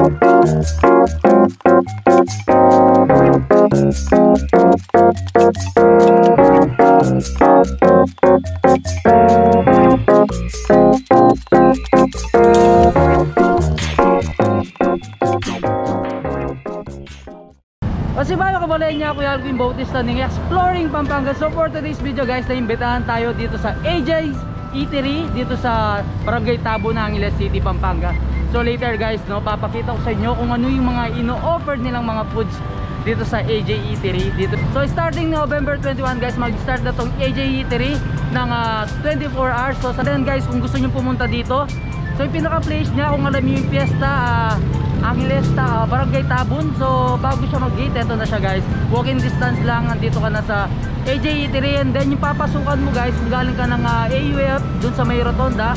Kasi bayo kabalay niya, Kuya Alvin Bautista ng Exploring Pampanga. So for today's video guys, naimbitahan tayo dito sa AJ's Eatery dito sa Barangay Tabo ng Angeles City, Pampanga. So later guys, no, papakita ko sa inyo kung ano yung mga ino-offer nilang mga foods dito sa AJ Eatery dito. So starting November 21 guys, mag-start na tong AJ Eatery ng 24 hours. So then guys, kung gusto niyo pumunta dito, so yung pinaka-place niya, kung alam niyo yung fiesta Angeles Barangay Tabon. So bago siya mag-gate, eto na siya guys. Walking distance lang, nandito ka na sa AJ Eatery. And then yung papasukan mo guys, kung galing ka ng AUF dun sa may rotonda,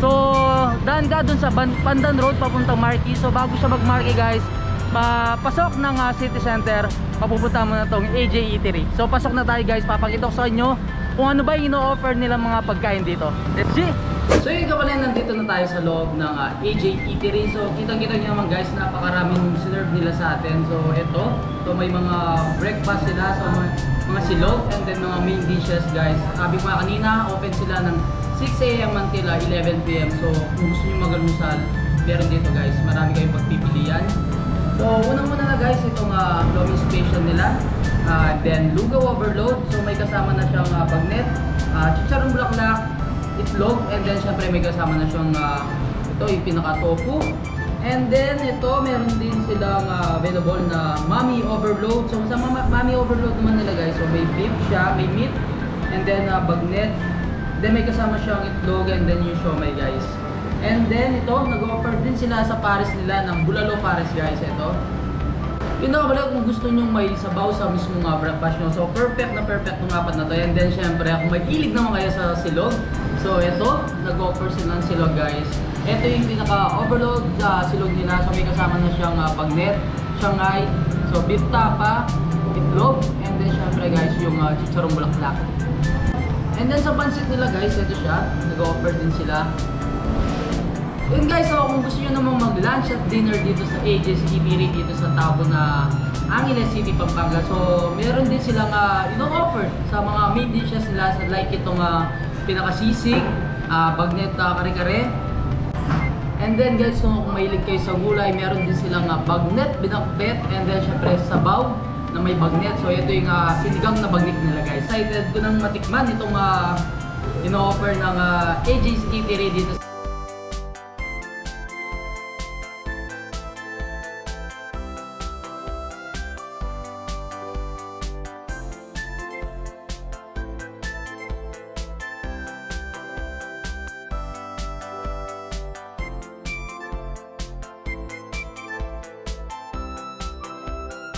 so daan ka dun sa Pandan Road papuntang Marquee. So bago siya mag-Marquee guys, pasok ng city center, papupunta mo na tong AJ Eatery. So pasok na tayo guys, papakita ko sa inyo kung ano ba yung ino-offer nila mga pagkain dito. Let's see! So yung kapalan, nandito na tayo sa loob ng AJ Eatery. So kitang-kita nyo naman guys, napakaraming serve nila sa atin. So ito may mga breakfast sila, so mga silog, and then mga main dishes guys. Sabi ko kanina, open sila ng 6 AM until 11 PM. So kung gusto nyo mag-almusal, meron dito guys, marami kayong pagpipilian. So unang-una na guys, itong lomi special nila, then lugaw overload. So may kasama na siyang bagnet, chicharong bulaklak, itlog, and then syempre may kasama na siyang ito yung pinaka tofu. And then ito meron din silang available na mommy overload. So sa mommy overload naman nila guys, so may beef siya, may meat, and then bagnet, then may kasama siyang itlog, and then yung siomai guys. And then ito, nag-offer din sila sa pares nila ng bulalo pares guys. Ito yun na kabalik, kung gusto nyo may sabaw sa mismong breakfast nyo. So perfect na perfect ng apat na to. And then syempre kung may hilig naman kayo sa silog, so ito, nag-offer sila ng silog guys. Ito yung pinaka-overload silog nila. So may kasama na siyang bagnet, shanghai, so beef tapa, itlog, and then syempre guys yung chicharong bulaklak. And then sa pansit nila guys, ito siya, nag-offer din sila. Yun guys, so kung gusto nyo namang mag-lunch at dinner dito sa AJ's Eatery dito sa Tabo na Angeles City, Pampanga, so meron din silang ino-offer sa mga main dishes nila, so like itong pinakasisig, bagnet kare-kare. And then guys, so kung mahilig kayo sa gulay, meron din silang bagnet, binakbet, and then syempre sabaw na may bagnet. So ito yung sinigang na bagnet nila guys. Excited ko nang matikman itong ino-offer ng AJ's Eatery dito sa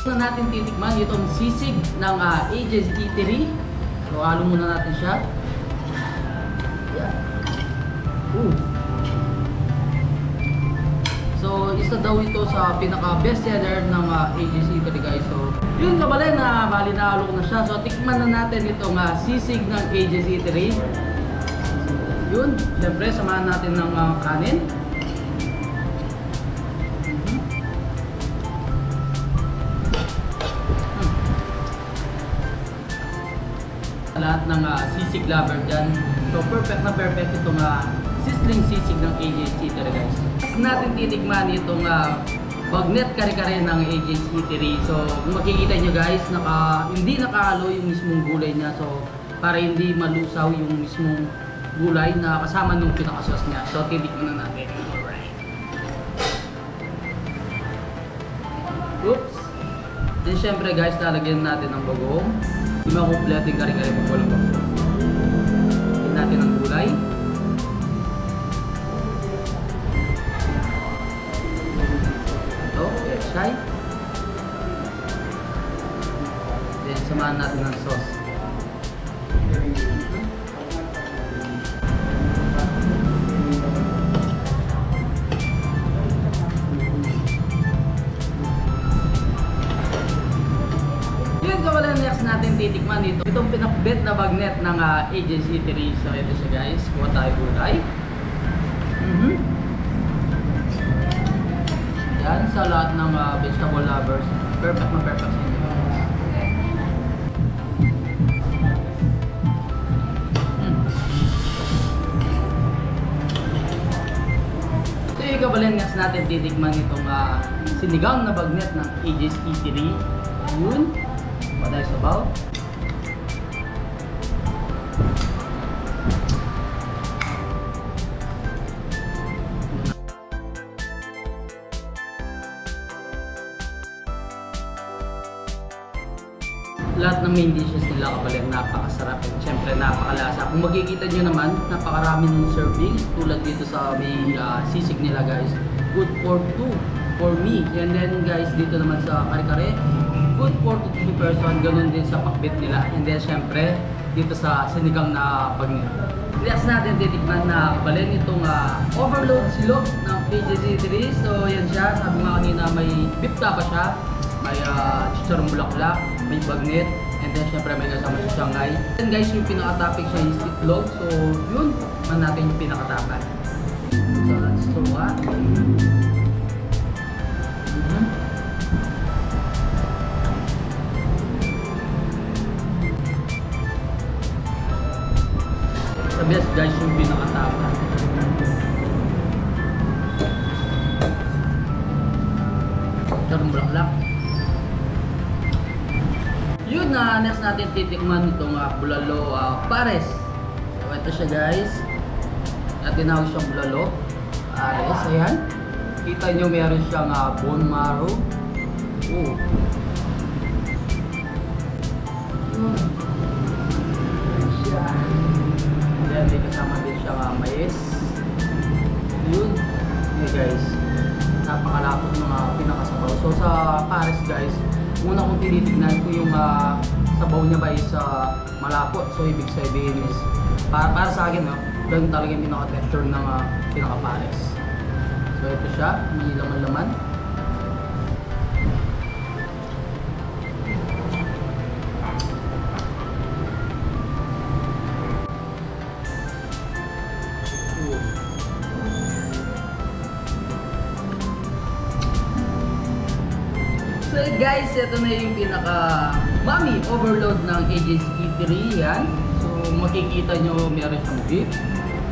na natin titikman itong sisig ng AJ's Eatery. So halo muna natin siya. Yeah. So isa daw ito sa pinaka best seller ng AJ's Eatery guys. So yun kabalay, na bali na halo na siya. So tikman na natin itong sisig ng AJ's Eatery. Yun, syempre samahan natin ng kanin. Lahat ng sisig lover dyan, so perfect na perfect itong sizzling sisig ng AJ's Eatery guys. Next natin titikman itong bagnet kare-kare ng AJ's Eatery. So kung makikita nyo guys, hindi nakahalo yung mismong gulay niya, so para hindi malusaw yung mismong gulay na kasama nung pinakasauce niya. So titikman na natin. Alright. Oops. Then syempre guys, lalagyan natin ng bagong. Hindi makumpleto yung kare-kare pag walang bago. Higyan natin ang gulay. Ito, pechay. Then samahan natin ng sauce. Next natin titikman dito itong pinakbet na bagnet ng AJ's Eatery. So ito siya guys, kuha tayo gulay. Yan. Yan, sa lahat ng vegetable lovers. Perfect na perfect sa inyo. So yung kabalan next natin titikman itong sinigang na bagnet ng AJ's Eatery. Yun. Paday sabaw. Lahat ng main dishes nila kabalan napakasarap at syempre napakalasa. Kung makikita nyo naman, napakarami ng servings tulad dito sa may sisig nila guys. Good for 2 for me. And then guys, dito naman sa kare-kare, good for 2 to 3 person. Ganun din sa pakbit nila. And then syempre, dito sa sinigang na bagnet. Next natin titikman na kabalan itong overload silog ng AJ's Eatery. So yan siya, sabi nga kanina may beef tapa siya. May chicharong bulaklak, may bagnet, and then syempre may kasama sa Shanghai. And guys, yung pinaka-topic siya is itlog. So yun, man natin yung pinaka-topic. So let's go The best guys yung pinaka-topic. Chicharong bulaklak. Yun na, next natin titikman itong bulalo pares. So ito siya guys. Tinawag siyang bulalo pares. Ayan. Kita nyo meron siyang bone marrow. Oh. Yun. Ayan siya. And then may kasama din siyang mais. Yun. Okay guys. Napakalapot ng pinakasabaw. So sa pares guys, una kong tinitignan ko yung sabaw niya ba is malapot. So ibig sabihin is para sa akin, no, ganun talaga yung pinaka-texture ng pinaka-pares. So ito siya, may laman-laman. So guys, ito na yung pinaka-mami overload ng AJ's Eatery. Yan. So makikita nyo meron siyang beef,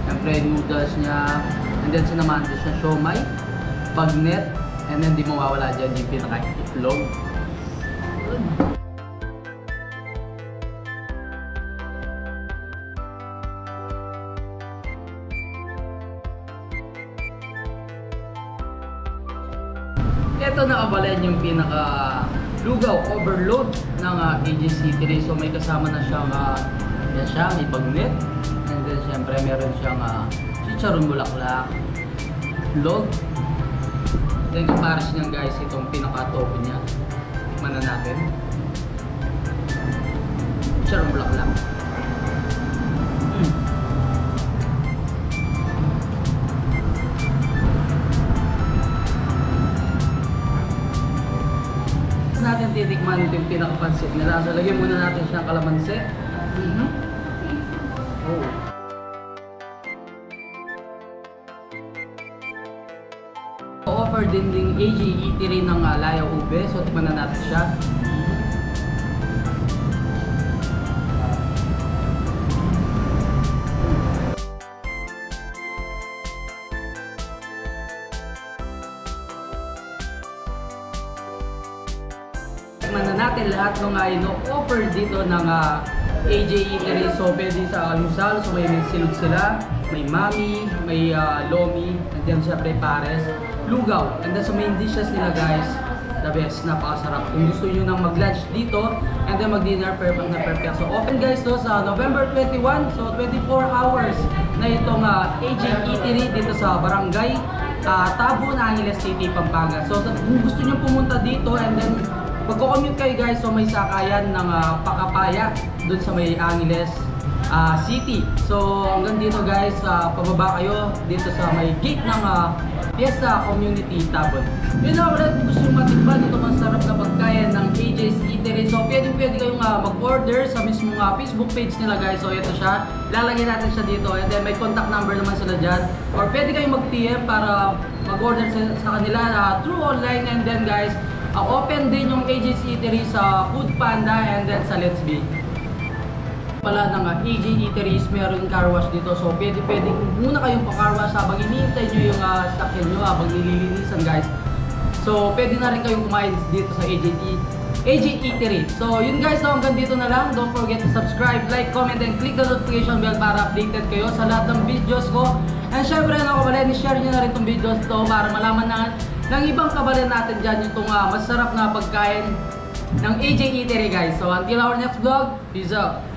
siyempre noodles niya, and then sinamahan din siya siomai, bagnet, and then di mawawala dyan yung pinaka-itlog. Ito na kabalan yung pinaka lugaw overload ng AJ's Eatery. So may kasama na siyang yan siya, may bagnet, and then syempre meron siyang chicharong bulaklak, log. Then kapares niyan guys itong pinaka-topo niya. Tikman na natin. Chicharong bulaklak. Natin titikman ito yung pinakapansit nila. So lagyan muna natin siya ng kalamansi. Oh. Offer din ng AJ Eatery ng Laya Ube. So tikman na natin siya. Tikman na natin lahat ng ino-offer dito ng AJ Eatery. So pwede sa almusal, so may silog sila, may mami, may lomi, and then syempre pares, lugaw. And then sa main dishes nila guys, the best, napakasarap. Kung gusto nyo nang mag-lunch dito, and then mag-dinner, perfect na perfect. So open guys to sa November 21, so 24 hours na itong AJ Eatery dito sa Barangay Tabo, Angeles City, Pampanga. So kung gusto nyo pumunta dito, and then pagko-commute kayo guys, so may sakayan ng Pakapaya dun sa may Angeles City. So hanggang dito guys, pababa kayo dito sa may gate ng Fiesta Community Tabon. Yun na ulit, gusto nyo matikman ito masarap na pagkain ng AJ's Eatery. So pwede kayong mag-order sa mismong Facebook page nila guys. So ito siya, lalagay natin siya dito, and then may contact number naman sila dyan. Or pwede kayong mag-PM para mag-order sa kanila through online. And then guys, open din yung AJ's Eatery sa Food Panda and then sa Let's Be. Pala ng AJ Eateries, meron car wash dito. So pwede muna kayong pa-car wash habang hinihintay nyo yung sakyan nyo habang nililinisan guys. So pwede na rin kayong kumain dito sa AJ Eatery. So yun guys, so hanggang dito na lang. Don't forget to subscribe, like, comment, and click the notification bell para updated kayo sa lahat ng videos ko. And syempre ano kabalen, i-share nyo na rin itong videos to para malaman na ng ibang kabalen natin dyan itong masarap na pagkain ng AJ Eatery guys. So until our next vlog, peace out!